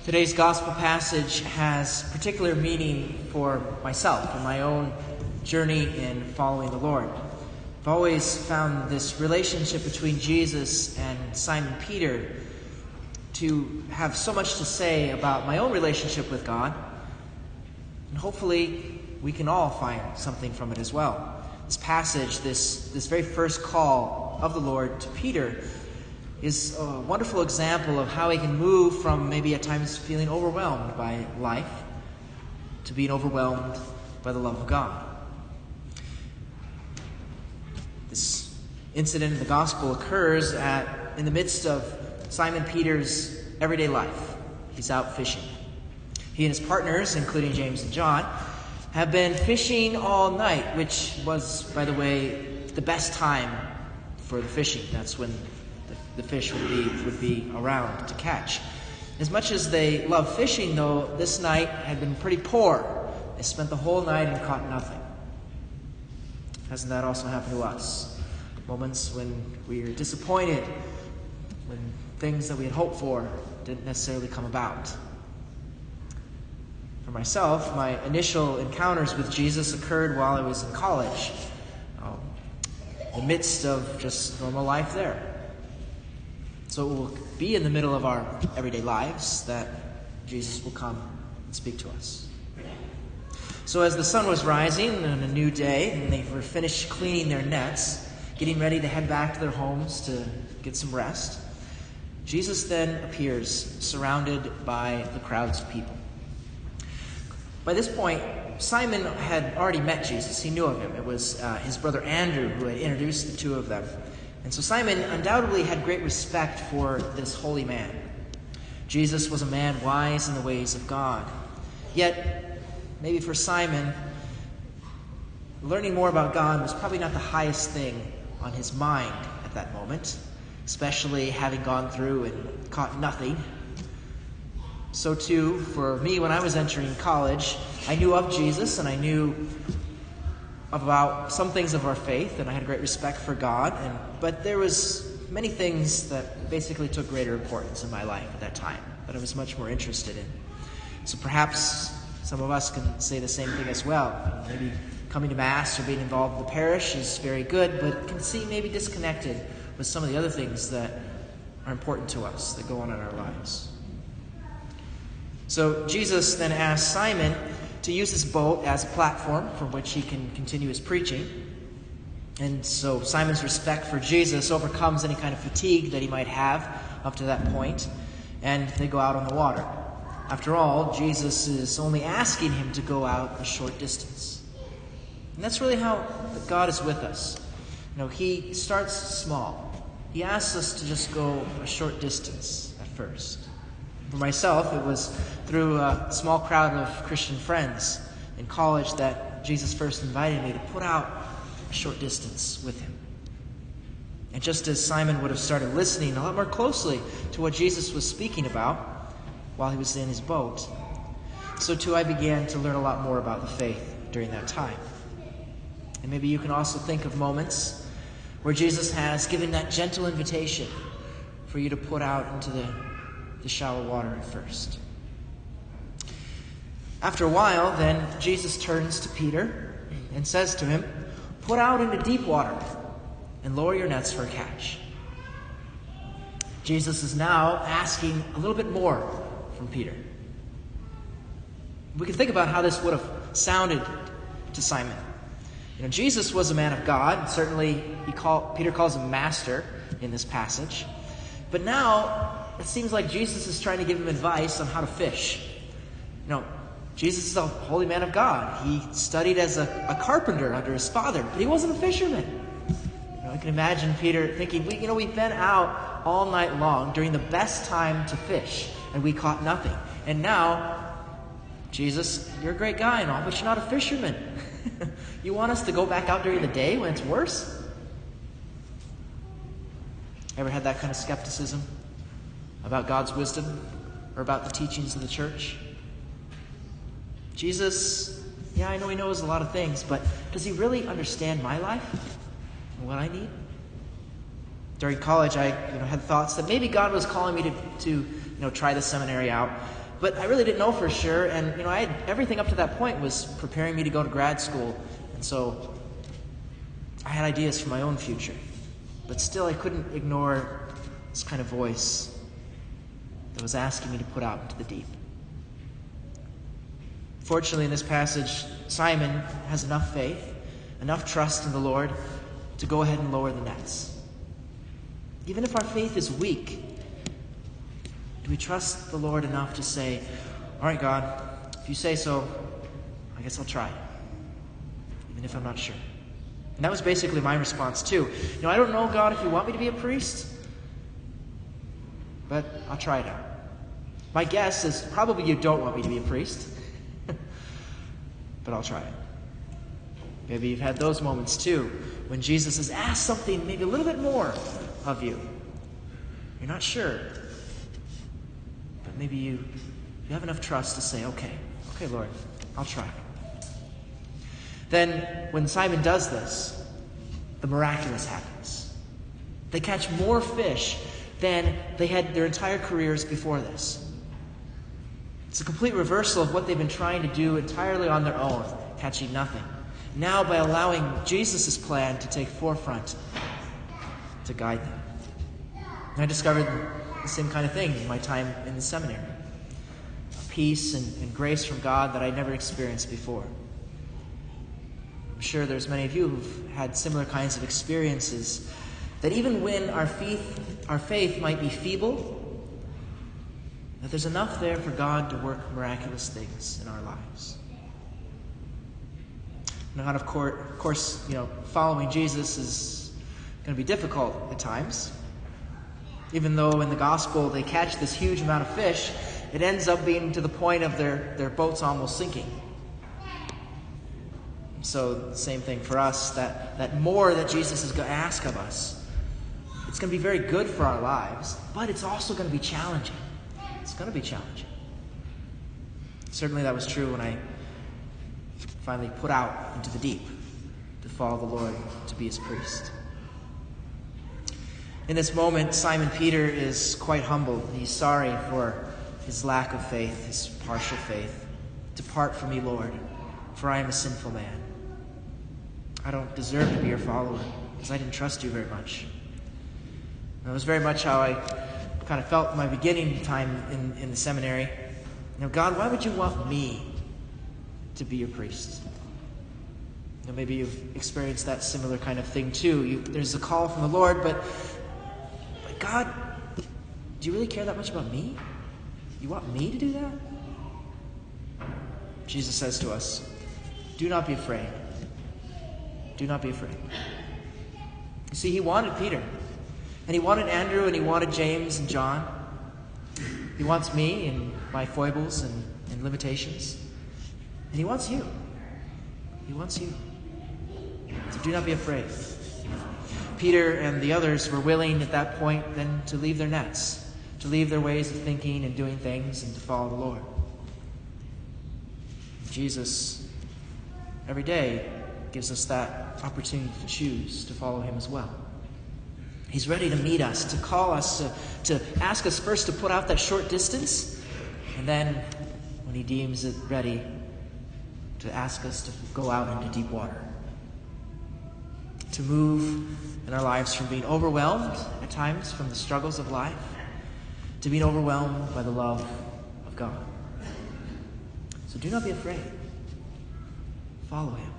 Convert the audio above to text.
Today's gospel passage has particular meaning for myself and my own journey in following the Lord. I've always found this relationship between Jesus and Simon Peter to have so much to say about my own relationship with God, and hopefully we can all find something from it as well. This passage, this very first call of the Lord to Peter, is a wonderful example of how he can move from maybe at times feeling overwhelmed by life to being overwhelmed by the love of God. This incident in the gospel occurs in the midst of Simon Peter's everyday life. He's out fishing. He and his partners, including James and John, have been fishing all night, which was, by the way, the best time for the fishing. That's when the fish would be around to catch. As much as they love fishing, though, this night had been pretty poor. They spent the whole night and caught nothing. Hasn't that also happened to us? Moments when we are disappointed, when things that we had hoped for didn't necessarily come about. For myself, my initial encounters with Jesus occurred while I was in college, in the midst of just normal life there. So it will be in the middle of our everyday lives that Jesus will come and speak to us. So as the sun was rising on a new day, and they were finished cleaning their nets, getting ready to head back to their homes to get some rest, Jesus then appears, surrounded by the crowds of people. By this point, Simon had already met Jesus. He knew of him. It was his brother Andrew who had introduced the two of them. And so Simon undoubtedly had great respect for this holy man. Jesus was a man wise in the ways of God. Yet, maybe for Simon, learning more about God was probably not the highest thing on his mind at that moment, especially having gone through and caught nothing. So too, for me, when I was entering college, I knew of Jesus and I knew about some things of our faith, and I had great respect for God, but there was many things that basically took greater importance in my life at that time that I was much more interested in. So perhaps some of us can say the same thing as well. Maybe coming to Mass or being involved in the parish is very good, but can seem maybe disconnected with some of the other things that are important to us, that go on in our lives. So Jesus then asked Simon to use his boat as a platform from which he can continue his preaching. And so Simon's respect for Jesus overcomes any kind of fatigue that he might have up to that point, and they go out on the water. After all, Jesus is only asking him to go out a short distance. And that's really how God is with us. He starts small. He asks us to just go a short distance at first. For myself, it was through a small crowd of Christian friends in college that Jesus first invited me to put out a short distance with him. And just as Simon would have started listening a lot more closely to what Jesus was speaking about while he was in his boat, so too I began to learn a lot more about the faith during that time. And maybe you can also think of moments where Jesus has given that gentle invitation for you to put out into the shallow water at first. After a while, then, Jesus turns to Peter and says to him, "Put out into deep water and lower your nets for a catch." Jesus is now asking a little bit more from Peter. We can think about how this would have sounded to Simon. Jesus was a man of God. Certainly, Peter calls him master in this passage. But now, it seems like Jesus is trying to give him advice on how to fish. Jesus is a holy man of God. He studied as a carpenter under his father, but he wasn't a fisherman. I can imagine Peter thinking, we've been out all night long during the best time to fish, and we caught nothing. And now, Jesus, you're a great guy and all, but you're not a fisherman. You want us to go back out during the day when it's worse? Ever had that kind of skepticism about God's wisdom or about the teachings of the church? Jesus, I know he knows a lot of things, but does he really understand my life and what I need? During college, I had thoughts that maybe God was calling me to try the seminary out, But I really didn't know for sure, and I had everything up to that point was preparing me to go to grad school, and so I had ideas for my own future. But still, I couldn't ignore this kind of voice that was asking me to put out into the deep. Fortunately, in this passage, Simon has enough faith, enough trust in the Lord to go ahead and lower the nets. Even if our faith is weak, do we trust the Lord enough to say, all right, God, if you say so, I guess I'll try, even if I'm not sure. And that was basically my response too. I don't know, God, if you want me to be a priest, but I'll try it out. My guess is probably you don't want me to be a priest, but I'll try it. Maybe you've had those moments too, when Jesus has asked something maybe a little bit more of you. You're not sure, but maybe you have enough trust to say, okay, Lord, I'll try. Then, when Simon does this, the miraculous happens. They catch more fish than they had their entire careers before this. It's a complete reversal of what they've been trying to do entirely on their own, catching nothing. Now, by allowing Jesus' plan to take forefront to guide them. And I discovered the same kind of thing in my time in the seminary. A peace and grace from God that I'd never experienced before. I'm sure there's many of you who've had similar kinds of experiences, that even when our faith might be feeble, that there's enough there for God to work miraculous things in our lives. Now, of course, following Jesus is going to be difficult at times. Even though in the gospel they catch this huge amount of fish, it ends up being to the point of their boats almost sinking. So the same thing for us, that more that Jesus is going to ask of us. It's going to be very good for our lives, but it's also going to be challenging. It's going to be challenging. Certainly that was true when I finally put out into the deep to follow the Lord, to be his priest. In this moment, Simon Peter is quite humbled. He's sorry for his lack of faith, his partial faith. Depart from me, Lord, for I am a sinful man. I don't deserve to be your follower because I didn't trust you very much. And that was very much how I kind of felt in my beginning time in the seminary. God, why would you want me to be your priest? Maybe you've experienced that similar kind of thing too. There's a call from the Lord, but God, do you really care that much about me? You want me to do that? Jesus says to us, do not be afraid. Do not be afraid. You see, he wanted Peter, and he wanted Andrew, and he wanted James and John. He wants me and my foibles and limitations. And he wants you. He wants you. So do not be afraid. Peter and the others were willing at that point then to leave their nets, to leave their ways of thinking and doing things, and to follow the Lord. Jesus, every day, gives us that opportunity to choose to follow him as well. He's ready to meet us, to call us, to ask us first to put out that short distance, and then, when he deems it ready, to ask us to go out into deep water. To move in our lives from being overwhelmed at times from the struggles of life to being overwhelmed by the love of God. So do not be afraid. Follow him.